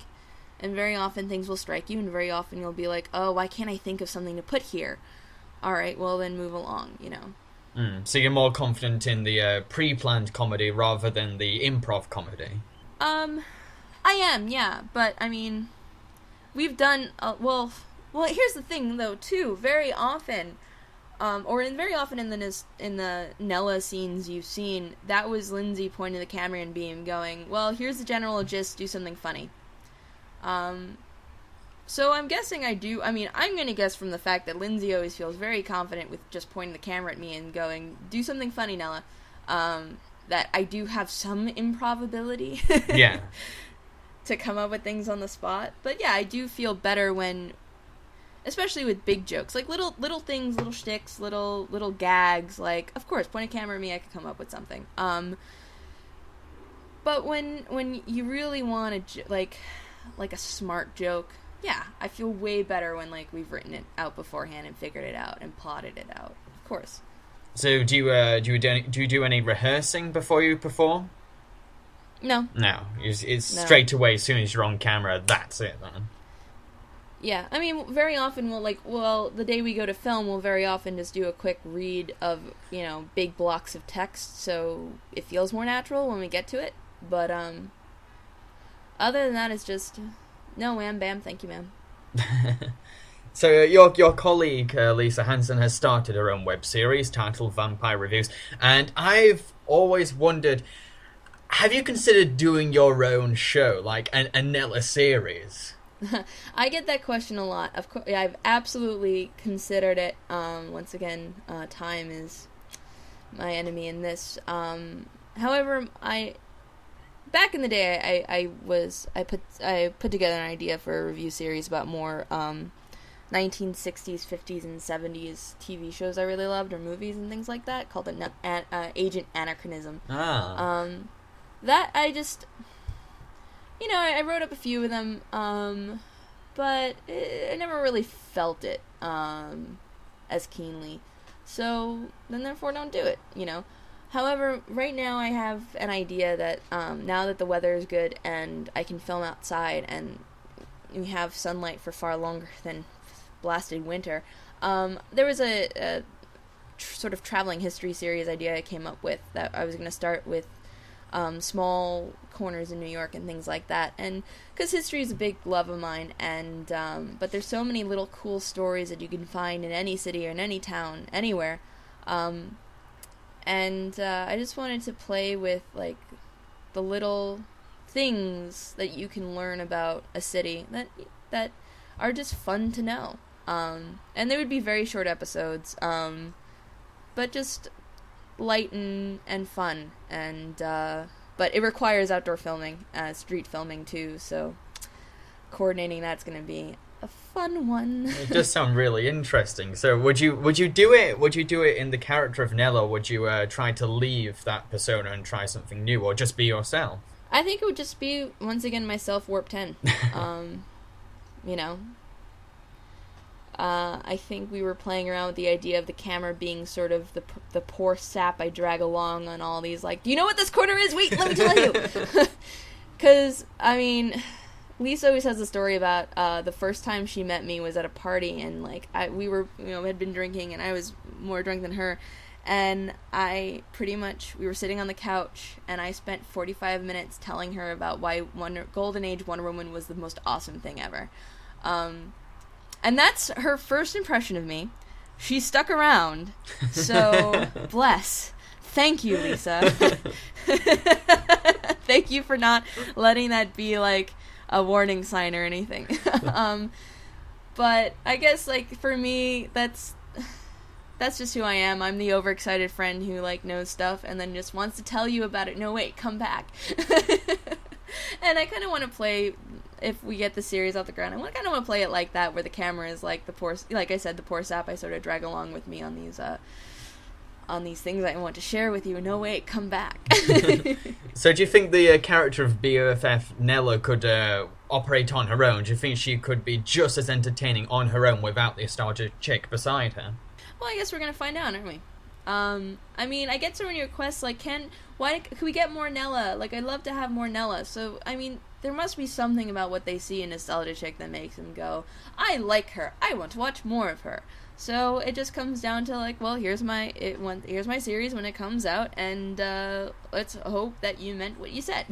and very often things will strike you, and very often you'll be like, oh, why can't I think of something to put here? Alright, well then move along, So you're more confident in the pre-planned comedy rather than the improv comedy? I am, yeah. But, I mean, we've done, well, here's the thing, though, too. Very often, very often in the Nella scenes you've seen, that was Lindsay pointing the camera and beam going, well, here's the general gist, do something funny. So I'm guessing I'm going to guess from the fact that Lindsay always feels very confident with just pointing the camera at me and going, do something funny, Nella, that I do have some improv-ability. Yeah. To come up with things on the spot. But yeah, I do feel better when, especially with big jokes, like little things, little shticks, little gags, like, of course, point a camera at me, I could come up with something. But when you really want to, like a smart joke, yeah, I feel way better when, like, we've written it out beforehand and figured it out and plotted it out. Of course. So do you do any rehearsing before you perform? No. No, it's No. straight away as soon as you're on camera. That's it then. Yeah, I mean, very often the day we go to film, we'll very often just do a quick read of, big blocks of text, so it feels more natural when we get to it. But, other than that, it's just, no, wham, bam, thank you, ma'am. So your colleague, Lisa Hansen, has started her own web series titled Vampire Reviews, and I've always wondered, have you considered doing your own show, like an Antonella series? I get that question a lot. Of course, I've absolutely considered it. Once again, time is my enemy in this. However, back in the day, I put together an idea for a review series about more 1960s, 50s, and 70s TV shows I really loved, or movies and things like that, called Agent Anachronism. That I just... I wrote up a few of them, but I never really felt it as keenly. So, then therefore don't do it, However, right now I have an idea that now that the weather is good and I can film outside and we have sunlight for far longer than blasted winter, there was a sort of traveling history series idea I came up with that I was going to start with small corners in New York and things like that, and because history is a big love of mine, and but there's so many little cool stories that you can find in any city or in any town, anywhere, and I just wanted to play with like the little things that you can learn about a city that are just fun to know, and they would be very short episodes, but just light and fun, and but it requires outdoor filming, street filming too, so coordinating that's going to be a fun one. It does sound really interesting. So would you do it? Would you do it in the character of Nella? Or would you try to leave that persona and try something new, or just be yourself? I think it would just be, once again, myself, Warp 10. I think we were playing around with the idea of the camera being sort of the poor sap I drag along on all these, like, do you know what this corner is? Wait, let me tell you! Because, I mean, Lisa always has a story about the first time she met me was at a party, and, like, we had been drinking, and I was more drunk than her, and we were sitting on the couch, and I spent 45 minutes telling her about why Golden Age Wonder Woman was the most awesome thing ever. And that's her first impression of me. She stuck around, so bless. Thank you, Lisa. Thank you for not letting that be, like, a warning sign or anything. But I guess, like, for me, that's just who I am. I'm the overexcited friend who, like, knows stuff and then just wants to tell you about it. No, wait, come back. And I kind of want to play, if we get the series off the ground, I kind of want to play it like that, where the camera is like like I said, the poor sap I sort of drag along with me on these things I want to share with you. No, wait, come back. So do you think the character of BFF Nella could operate on her own? Do you think she could be just as entertaining on her own without the nostalgia chick beside her? Well, I guess we're gonna find out, aren't we? I mean, I get so many requests, like, can we get more Nella? Like, I'd love to have more Nella. So, I mean, there must be something about what they see in Nostalgia Chick that makes them go, I like her, I want to watch more of her. So, it just comes down to, like, well, here's my series when it comes out, and, let's hope that you meant what you said.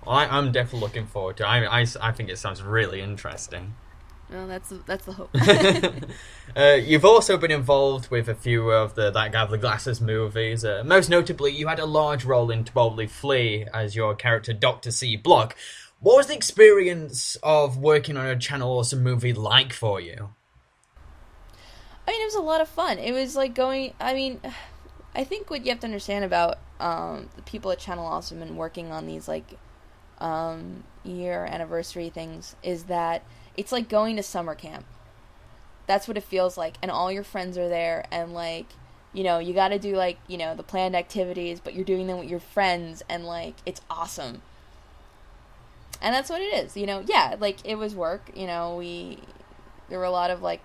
Well, I'm definitely looking forward to it. I think it sounds really interesting. Well, that's the hope. You've also been involved with a few of the That Guy with the Glasses movies. Most notably, you had a large role in To Boldly Flee as your character Dr. C. Block. What was the experience of working on a Channel Awesome movie like for you? I mean, it was a lot of fun. It was like I think what you have to understand about the people at Channel Awesome and working on these, like, year anniversary things is that it's like going to summer camp. That's what it feels like, and all your friends are there, and, like, you gotta do, like, the planned activities, but you're doing them with your friends, and, like, it's awesome. And that's what it is, yeah, like, it was work, there were a lot of, like,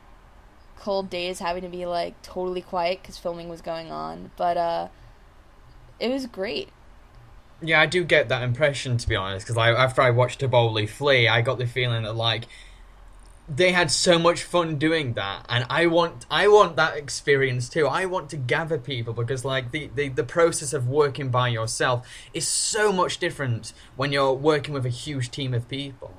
cold days having to be, like, totally quiet because filming was going on, but, it was great. Yeah, I do get that impression, to be honest, because after I watched Taboli flee, I got the feeling that, like, they had so much fun doing that, and I want that experience too. I want to gather people, because like the process of working by yourself is so much different when you're working with a huge team of people.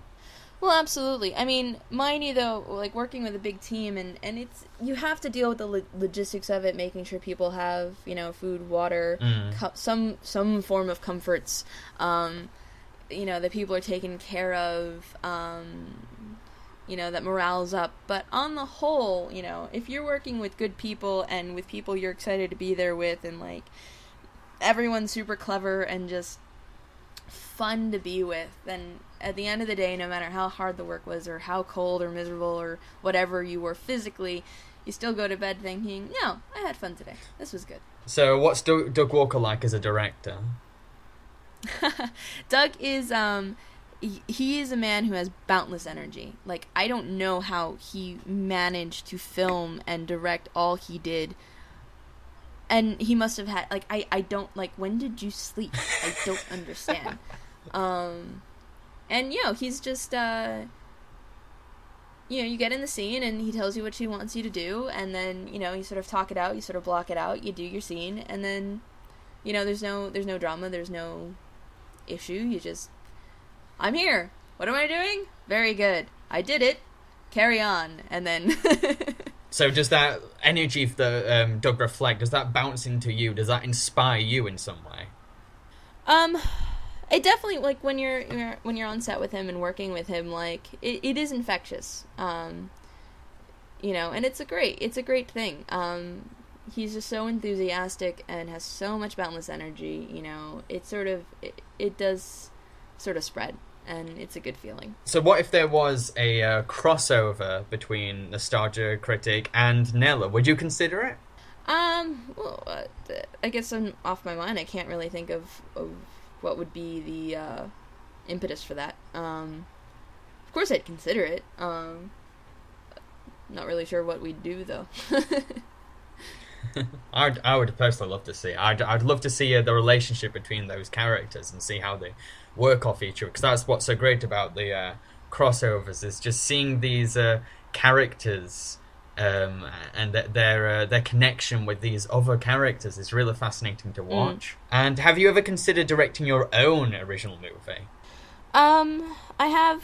Well, absolutely. I mean, mind you, though, like working with a big team, and it's you have to deal with the logistics of it, making sure people have food, water, some form of comforts. That people are taken care of. That morale's up. But on the whole, if you're working with good people and with people you're excited to be there with, and like everyone's super clever and just fun to be with, then at the end of the day, no matter how hard the work was or how cold or miserable or whatever you were physically, you still go to bed thinking, no, I had fun today. This was good. So what's Doug Walker like as a director? Doug is he is a man who has boundless energy. Like, I don't know how he managed to film and direct all he did. And he must have had, like, I don't, like, when did you sleep? I don't understand. And, he's just, you get in the scene and he tells you what he wants you to do, and then, you sort of talk it out, you sort of block it out, you do your scene, and then, there's no drama, there's no issue, you just, I'm here. What am I doing? Very good. I did it. Carry on. And then... So does that energy that Doug reflect, does that bounce into you? Does that inspire you in some way? It definitely, like, when you're on set with him and working with him, like, it is infectious. And it's a great thing. He's just so enthusiastic and has so much boundless energy, it does sort of spread, and it's a good feeling. So what if there was a crossover between Nostalgia Critic and Nella? Would you consider it? Well, I guess I'm off my mind. I can't really think of what would be the impetus for that. Of course I'd consider it. Not really sure what we'd do, though. I would personally love to see it. I'd love to see the relationship between those characters and see how they work off each other, because that's what's so great about the crossovers, is just seeing these characters and their connection with these other characters is really fascinating to watch. And have you ever considered directing your own original movie? I have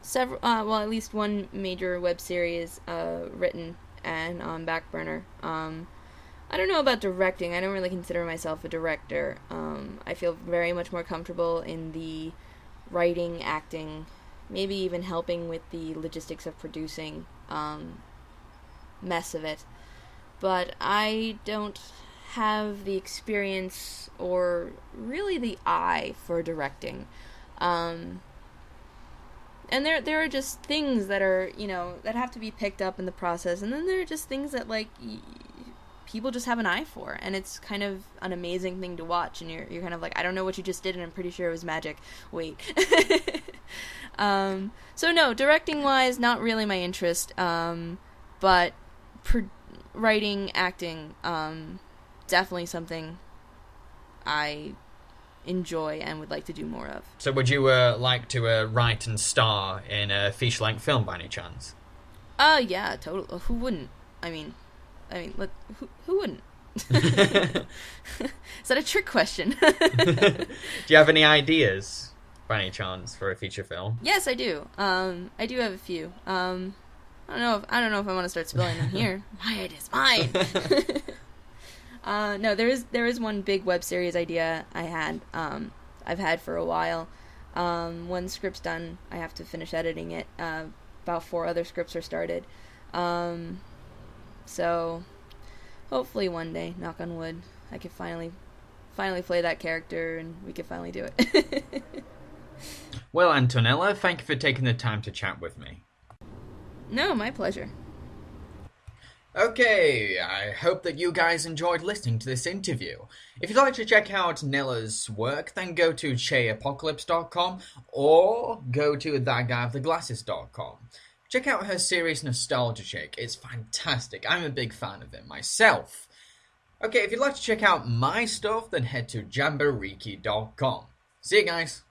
several, at least one major web series written and on back burner. I don't know about directing. I don't really consider myself a director. I feel very much more comfortable in the writing, acting, maybe even helping with the logistics of producing mess of it. But I don't have the experience or really the eye for directing. And there are just things that are, that have to be picked up in the process, and then there are just things that, like, people just have an eye for, and it's kind of an amazing thing to watch, and you're kind of like, I don't know what you just did, and I'm pretty sure it was magic. Wait. So no, directing-wise, not really my interest, but writing, acting, definitely something I enjoy and would like to do more of. So would you like to write and star in a feature-length film by any chance? Yeah, totally. Who wouldn't? I mean, who wouldn't? Is that a trick question? Do you have any ideas, by any chance, for a feature film? Yes, I do. I do have a few. I don't know if I want to start spilling them here. It is mine. No, there is one big web series idea I've had for a while. One script's done. I have to finish editing it. About 4 other scripts are started. So hopefully one day, knock on wood, I could finally play that character and we could finally do it. Well, Antonella, thank you for taking the time to chat with me. No, my pleasure. Okay, I hope that you guys enjoyed listening to this interview. If you'd like to check out Nella's work, then go to cheapocalypse.com or go to thatguyoftheglasses.com. Check out her series Nostalgia Chick, it's fantastic. I'm a big fan of it myself. Okay, if you'd like to check out my stuff, then head to jambareeqi.com. See you guys!